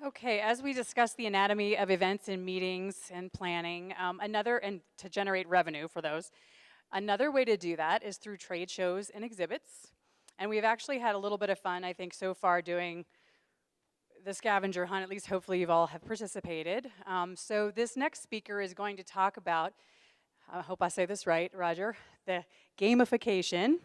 Okay, as we discuss the anatomy of events and meetings and planning, and to generate revenue for those, another way to do that is through trade shows and exhibits. And we've actually had a little bit of fun, I think, so far doing the scavenger hunt. At least hopefully you've all have participated. So this next speaker is going to talk about, I hope I say this right, Roger, the gamification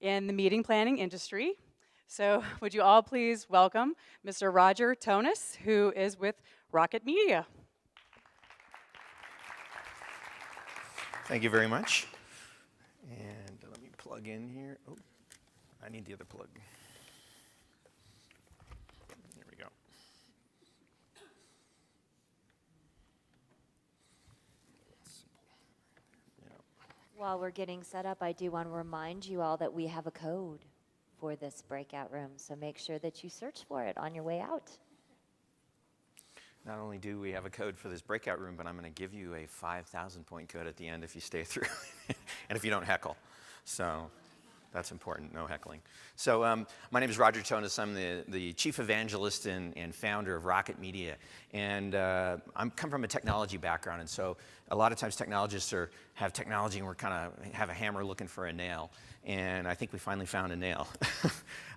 in the meeting planning industry. So would you all please welcome Mr. Roger Toennis, who is with Rockit Media. Thank you very much. And let me plug in here. Oh, I need the other plug. There we go. While we're getting set up, I do want to remind you all that we have a code for this breakout room, so make sure that you search for it on your way out. Not only do we have a code for this breakout room, but I'm going to give you a 5,000 point code at the end if you stay through and if you don't heckle. So that's important, no heckling. So my name is Roger Toennis. I'm the chief evangelist and founder of Rockit Media. And I come from a technology background, and so a lot of times technologists have technology and we're kind of have a hammer looking for a nail. And I think we finally found a nail.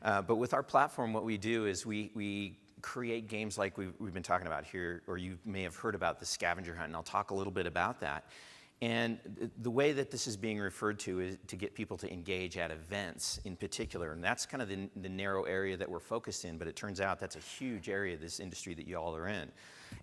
But with our platform, what we do is we create games like we've been talking about here, or you may have heard about the scavenger hunt, and I'll talk a little bit about that. And the way that this is being referred to is to get people to engage at events in particular, and that's kind of the narrow area that we're focused in, but it turns out that's a huge area of this industry that you all are in.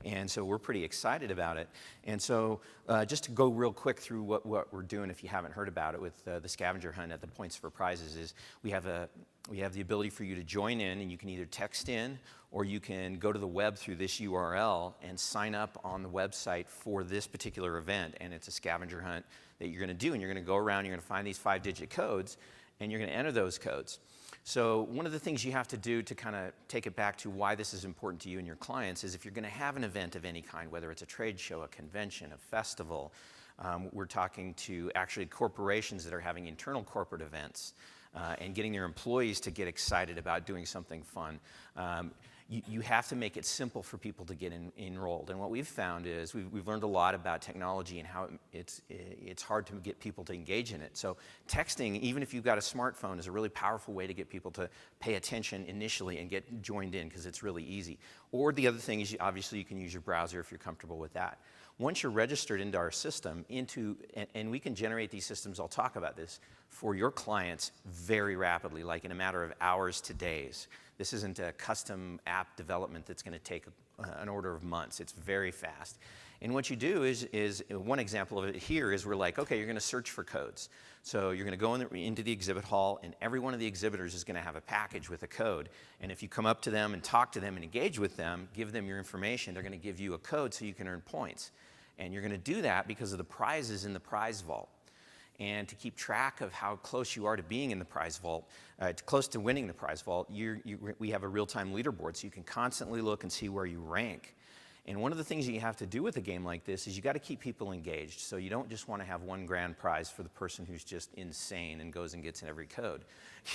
And so we're pretty excited about it. And so just to go real quick through what we're doing, if you haven't heard about it with the scavenger hunt at the Points for Prizes, is we have the ability for you to join in, and you can either text in or you can go to the web through this URL and sign up on the website for this particular event. And it's a scavenger hunt that you're going to do, and you're going to go around, you're going to find these 5-digit codes, and you're going to enter those codes. So one of the things you have to do to kind of take it back to why this is important to you and your clients is if you're going to have an event of any kind, whether it's a trade show, a convention, a festival, we're talking to actually corporations that are having internal corporate events and getting their employees to get excited about doing something fun. You have to make it simple for people to get enrolled. And what we've found is we've learned a lot about technology and how it's hard to get people to engage in it. So texting, even if you've got a smartphone, is a really powerful way to get people to pay attention initially and get joined in because it's really easy. Or the other thing is obviously you can use your browser if you're comfortable with that. Once you're registered into our system, and we can generate these systems, I'll talk about this, for your clients very rapidly, like in a matter of hours to days. This isn't a custom app development that's going to take an order of months. It's very fast. And what you do is one example of it here is we're like, okay, you're going to search for codes. So you're going to go into the exhibit hall, and every one of the exhibitors is going to have a package with a code. And if you come up to them and talk to them and engage with them, give them your information, they're going to give you a code so you can earn points. And you're going to do that because of the prizes in the prize vault. And to keep track of how close you are to being in the prize vault, close to winning the prize vault, we have a real-time leaderboard, so you can constantly look and see where you rank. And one of the things that you have to do with a game like this is you got to keep people engaged. So you don't just want to have one grand prize for the person who's just insane and goes and gets in every code.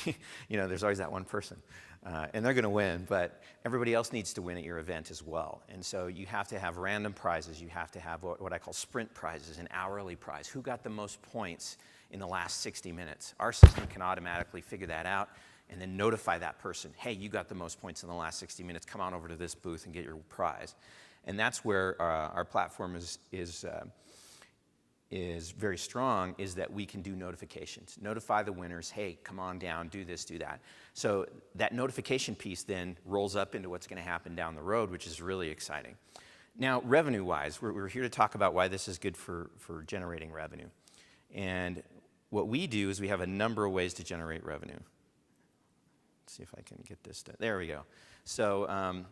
You know, there's always that one person. And they're going to win, but everybody else needs to win at your event as well. And so you have to have random prizes. You have to have what I call sprint prizes, an hourly prize. Who got the most points in the last 60 minutes? Our system can automatically figure that out and then notify that person, hey, you got the most points in the last 60 minutes. Come on over to this booth and get your prize. And that's where our platform is very strong, is that we can do notifications. Notify the winners, hey, come on down, do this, do that. So that notification piece then rolls up into what's going to happen down the road, which is really exciting. Now, revenue-wise, we're here to talk about why this is good for generating revenue. And what we do is we have a number of ways to generate revenue. Let's see if I can get this done. There we go. So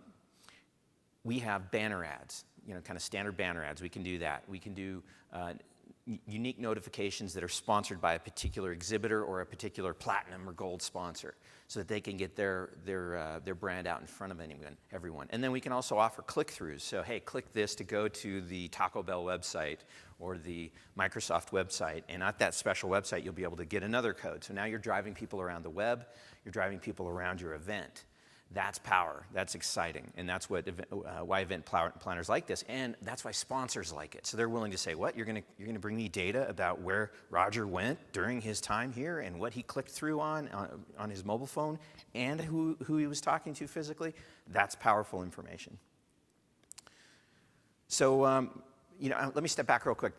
we have banner ads, you know, kind of standard banner ads. We can do that. We can do unique notifications that are sponsored by a particular exhibitor or a particular platinum or gold sponsor, so that they can get their brand out in front of everyone. And then we can also offer click-throughs. So, hey, click this to go to the Taco Bell website or the Microsoft website, and at that special website, you'll be able to get another code. So now you're driving people around the web, you're driving people around your event. That's power. That's exciting. And that's what why event planners like this. And that's why sponsors like it. So they're willing to say, what? You're going to bring me data about where Roger went during his time here and what he clicked through on his mobile phone and who he was talking to physically? That's powerful information. So, let me step back real quick.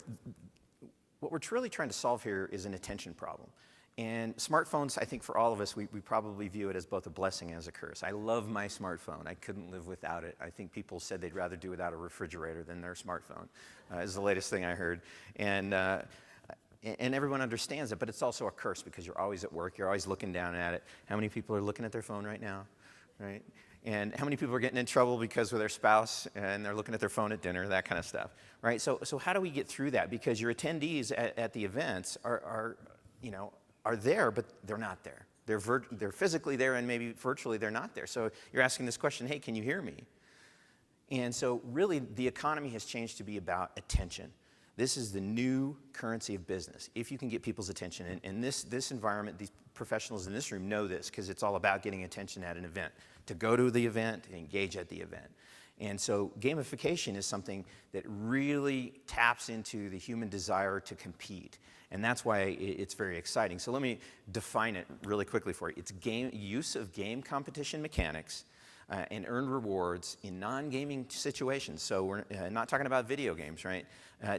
What we're truly trying to solve here is an attention problem. And smartphones, I think for all of us, we probably view it as both a blessing and as a curse. I love my smartphone. I couldn't live without it. I think people said they'd rather do without a refrigerator than their smartphone, is the latest thing I heard. And everyone understands it, but it's also a curse because you're always at work. You're always looking down at it. How many people are looking at their phone right now, right? And how many people are getting in trouble because of their spouse and they're looking at their phone at dinner, that kind of stuff, right? So how do we get through that? Because your attendees at the events are there, but they're not there. They're physically there and maybe virtually they're not there. So you're asking this question, hey, can you hear me? And so really the economy has changed to be about attention. This is the new currency of business. If you can get people's attention, and this environment, these professionals in this room know this because it's all about getting attention at an event, to go to the event and engage at the event. And so gamification is something that really taps into the human desire to compete. And that's why it's very exciting. So let me define it really quickly for you. It's use of game competition mechanics and earned rewards in non-gaming situations. So we're not talking about video games, right?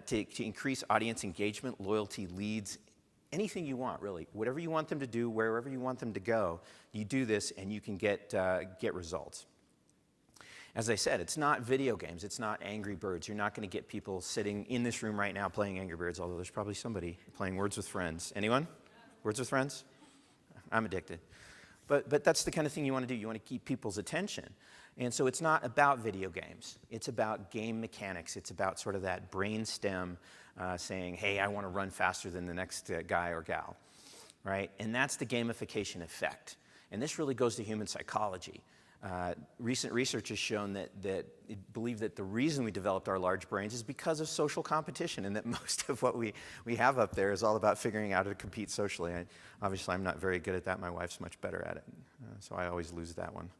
To increase audience engagement, loyalty, leads, anything you want, really. Whatever you want them to do, wherever you want them to go, you do this and you can get results. As I said, it's not video games. It's not Angry Birds. You're not going to get people sitting in this room right now playing Angry Birds, although there's probably somebody playing Words with Friends. Anyone? Words with Friends? I'm addicted. But that's the kind of thing you want to do. You want to keep people's attention. And so it's not about video games. It's about game mechanics. It's about sort of that brain stem saying, hey, I want to run faster than the next guy or gal, right? And that's the gamification effect. And this really goes to human psychology. Recent research has shown that it believe that the reason we developed our large brains is because of social competition, and that most of what we have up there is all about figuring out how to compete socially. Obviously, I'm not very good at that. My wife's much better at it, so I always lose that one.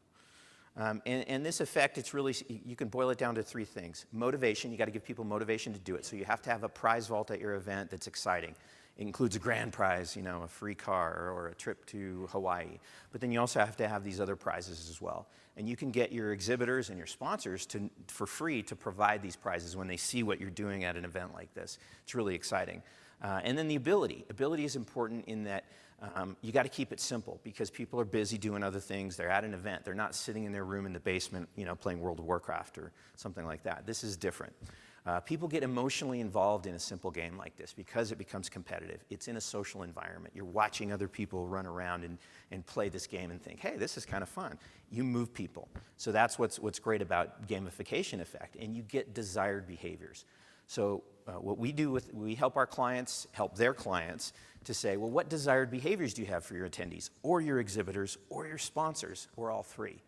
And this effect, it's really, you can boil it down to three things. Motivation, you got to give people motivation to do it. So you have to have a prize vault at your event that's exciting. It includes a grand prize, a free car or a trip to Hawaii. But then you also have to have these other prizes as well. And you can get your exhibitors and your sponsors for free to provide these prizes when they see what you're doing at an event like this. It's really exciting. And then the ability. Ability is important in that you got to keep it simple because people are busy doing other things. They're at an event. They're not sitting in their room in the basement, playing World of Warcraft or something like that. This is different. People get emotionally involved in a simple game like this because it becomes competitive. It's in a social environment. You're watching other people run around and play this game and think, hey, this is kind of fun. You move people. So that's what's great about gamification effect, and you get desired behaviors. So what we do we help our clients help their clients to say, well, what desired behaviors do you have for your attendees or your exhibitors or your sponsors or all three?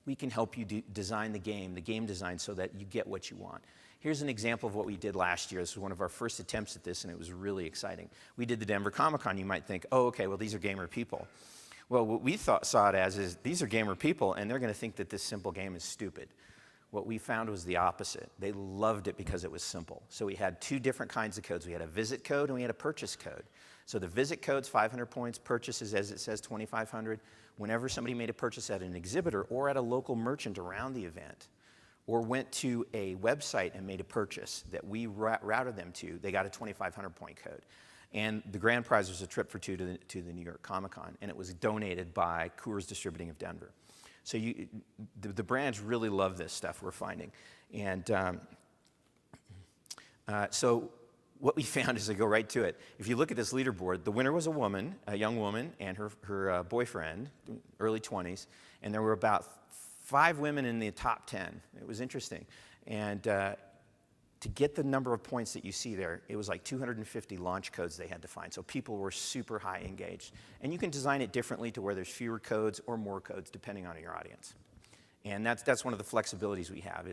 We can help you design the game design so that you get what you want. Here's an example of what we did last year. This was one of our first attempts at this, and it was really exciting. We did the Denver Comic-Con. You might think, oh, okay, well, these are gamer people. Well, what we saw it as is these are gamer people, and they're going to think that this simple game is stupid. What we found was the opposite. They loved it because it was simple. So we had two different kinds of codes. We had a visit code and we had a purchase code. So the visit code's 500 points, purchases, as it says, 2,500. Whenever somebody made a purchase at an exhibitor or at a local merchant around the event, or went to a website and made a purchase that we routed them to, they got a 2,500 point code. And the grand prize was a trip for two to the New York Comic-Con, and it was donated by Coors Distributing of Denver. So the brands really love this stuff, we're finding. And so what we found is to go right to it. If you look at this leaderboard, the winner was a woman, a young woman, and her boyfriend, early 20s, and there were about 5 women in the top 10. It was interesting. And to get the number of points that you see there, it was like 250 launch codes they had to find. So people were super high engaged. And you can design it differently to where there's fewer codes or more codes depending on your audience. And that's one of the flexibilities we have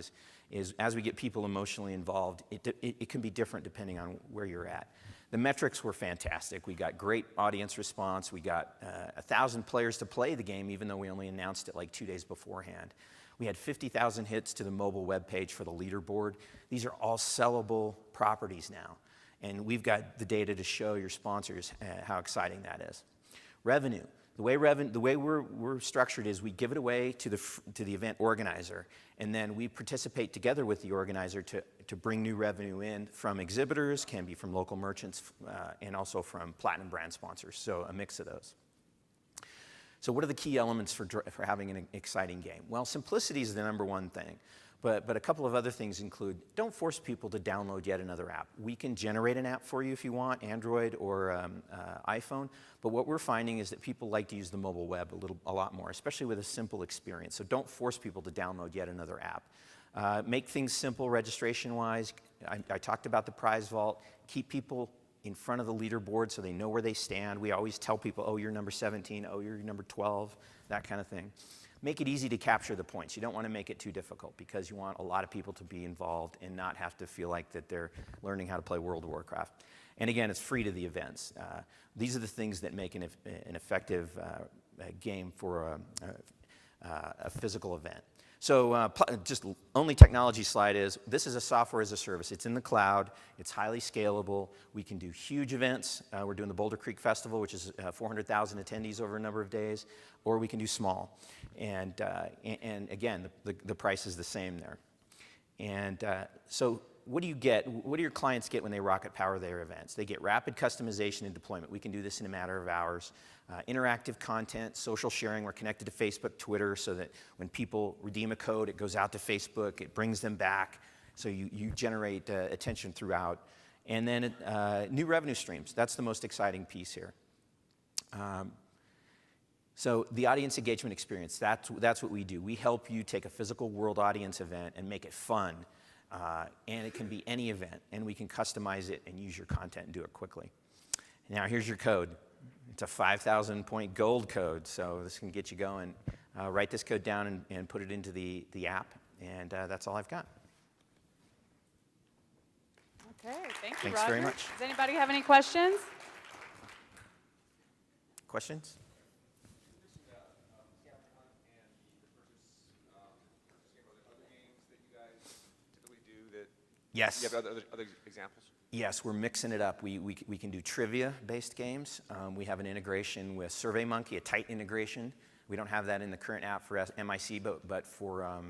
is as we get people emotionally involved, it can be different depending on where you're at. The metrics were fantastic. We got great audience response. We got 1,000 players to play the game, even though we only announced it like 2 days beforehand. We had 50,000 hits to the mobile web page for the leaderboard. These are all sellable properties now. And we've got the data to show your sponsors how exciting that is. Revenue. The way we're structured is we give it away to the event organizer, and then we participate together with the organizer to bring new revenue in from exhibitors, can be from local merchants, and also from platinum brand sponsors, so a mix of those. So what are the key elements for having an exciting game? Well, simplicity is the number one thing. But a couple of other things include, don't force people to download yet another app. We can generate an app for you if you want, Android or iPhone. But what we're finding is that people like to use the mobile web a lot more, especially with a simple experience. So don't force people to download yet another app. Make things simple registration-wise. I talked about the prize vault. Keep people in front of the leaderboard so they know where they stand. We always tell people, oh, you're number 17, oh, you're number 12, that kind of thing. Make it easy to capture the points. You don't want to make it too difficult because you want a lot of people to be involved and not have to feel like that they're learning how to play World of Warcraft. And again, it's free to the events. These are the things that make an effective game for a physical event. So just only technology slide is, this is a software as a service. It's in the cloud. It's highly scalable. We can do huge events. We're doing the Boulder Creek Festival, which is 400,000 attendees over a number of days, or we can do small. And again, the price is the same there. And so what do you get? What do your clients get when they Rockit power their events? They get rapid customization and deployment. We can do this in a matter of hours. Interactive content, social sharing. We're connected to Facebook, Twitter, so that when people redeem a code, it goes out to Facebook. It brings them back. So you generate attention throughout. And then new revenue streams. That's the most exciting piece here. So the audience engagement experience, that's what we do. We help you take a physical world audience event and make it fun. And it can be any event, and we can customize it and use your content and do it quickly. Now here's your code. It's a 5,000-point gold code, so this can get you going. Write this code down and put it into the app, and that's all I've got. Okay, thank you, Thanks Roger. very much. Does anybody have any questions? Questions? Yes. You have other examples? Yes, we're mixing it up. We can do trivia-based games. We have an integration with SurveyMonkey, a tight integration. We don't have that in the current app for MIC, but for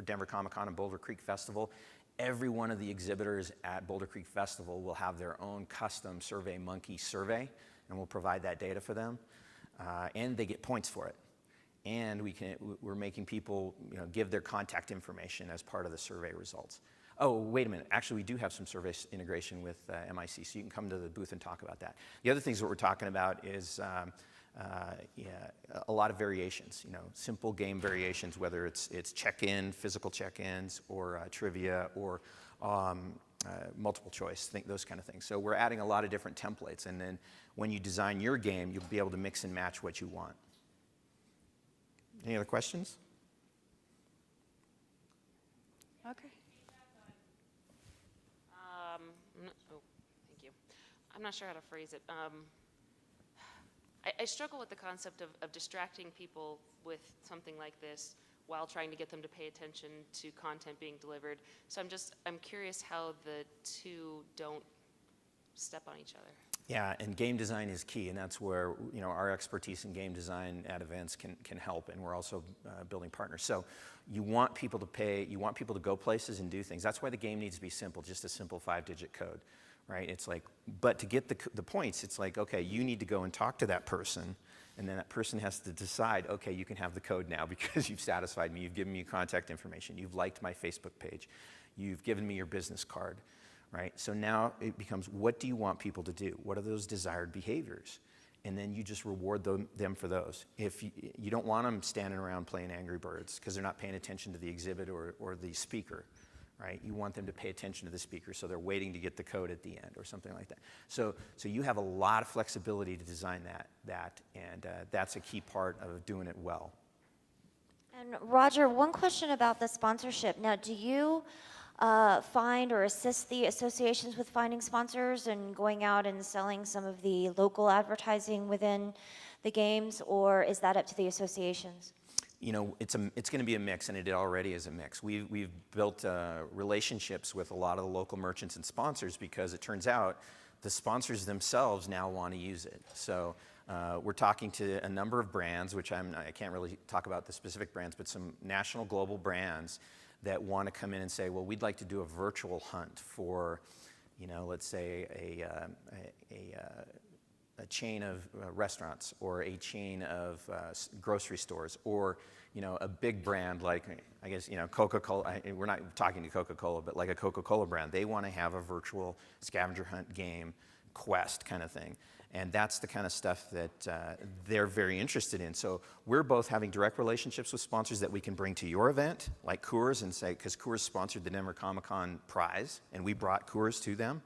Denver Comic-Con and Boulder Creek Festival, every one of the exhibitors at Boulder Creek Festival will have their own custom SurveyMonkey survey, and we'll provide that data for them. And they get points for it. And we're making people give their contact information as part of the survey results. Oh, wait a minute. Actually, we do have some service integration with MIC, so you can come to the booth and talk about that. The other things that we're talking about is a lot of variations, simple game variations, whether it's check-in, physical check-ins, or trivia, or multiple choice, those kind of things. So we're adding a lot of different templates, and then when you design your game, you'll be able to mix and match what you want. Any other questions? Okay. Thank you. I'm not sure how to phrase it. I struggle with the concept of distracting people with something like this while trying to get them to pay attention to content being delivered. So I'm curious how the two don't step on each other. Yeah, and game design is key, and that's where our expertise in game design at events can help, and we're also building partners. So you want people to pay, you want people to go places and do things. That's why the game needs to be simple, just a simple 5-digit code, right? It's like, but to get the points, it's like, okay, you need to go and talk to that person, and then that person has to decide, okay, you can have the code now because you've satisfied me, you've given me your contact information, you've liked my Facebook page, you've given me your business card. Right? So now it becomes, what do you want people to do? What are those desired behaviors? And then you just reward them for those. If you don't want them standing around playing Angry Birds because they're not paying attention to the exhibit or the speaker, right? You want them to pay attention to the speaker, so they're waiting to get the code at the end or something like that. So you have a lot of flexibility to design that, and that's a key part of doing it well. And Roger, one question about the sponsorship. Now, do you find or assist the associations with finding sponsors and going out and selling some of the local advertising within the games, or is that up to the associations? You know, it's going to be a mix, and it already is a mix. We've built relationships with a lot of the local merchants and sponsors because it turns out the sponsors themselves now want to use it. So we're talking to a number of brands, which I can't really talk about the specific brands, but some national global brands that want to come in and say, well, we'd like to do a virtual hunt for, you know, let's say a chain of restaurants or a chain of grocery stores, or, you know, a big brand like, I guess, you know, Coca-Cola. We're not talking to Coca-Cola, but like a Coca-Cola brand. They want to have a virtual scavenger hunt game quest kind of thing. And that's the kind of stuff that they're very interested in. So we're both having direct relationships with sponsors that we can bring to your event, like Coors, and say, because Coors sponsored the Denver Comic-Con prize, and we brought Coors to them.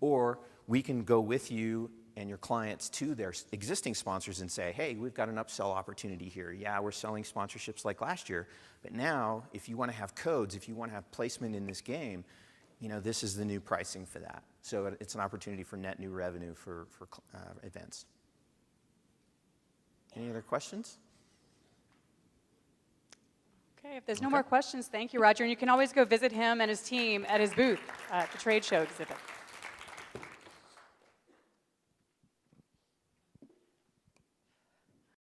Or we can go with you and your clients to their existing sponsors and say, hey, we've got an upsell opportunity here. Yeah, we're selling sponsorships like last year, but now if you want to have codes, if you want to have placement in this game, you know, this is the new pricing for that. So it's an opportunity for net new revenue for events. Any other questions? Okay, if there's no more questions, thank you, Roger. And you can always go visit him and his team at his booth at the trade show exhibit.